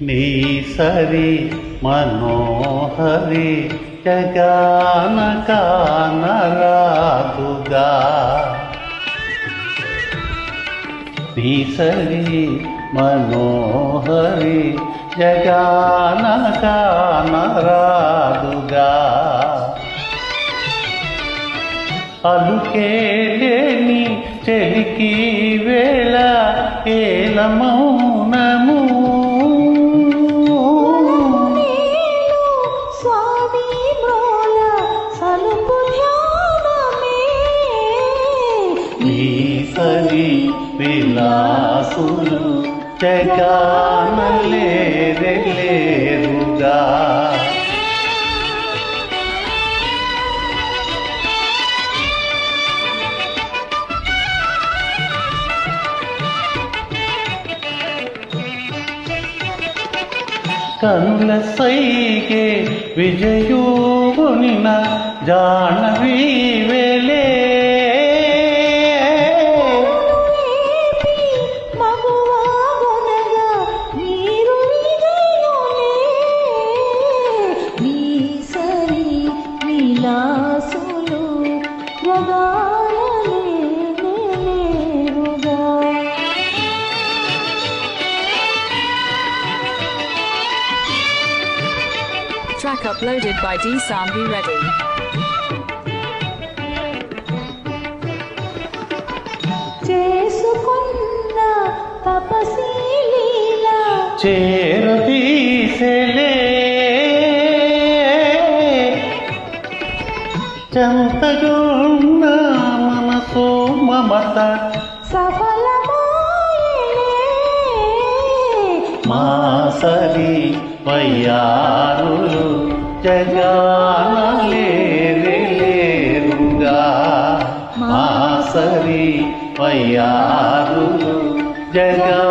నీ సరి మనోహరి జగాన కానరాదుగా, నీ సరి మనోహరి జగాన కానరాదుగా, అలుకేలేని చెలికి వేళ ఏల మౌనము, నీ సరి విలాసులు జగాన లేరుగా. కనుల సైగే విజయోనిన జానవి వేలే, Track uploaded by D-Sound. Be ready. చేసుకున్న తపశీలీలా చేరదీసెలే చంతగున్న మనసు మమత సఫలమాయలే, మా సరి వయ్యారులు జగాన లేరుగా, మా సరి వయ్యారులు జగా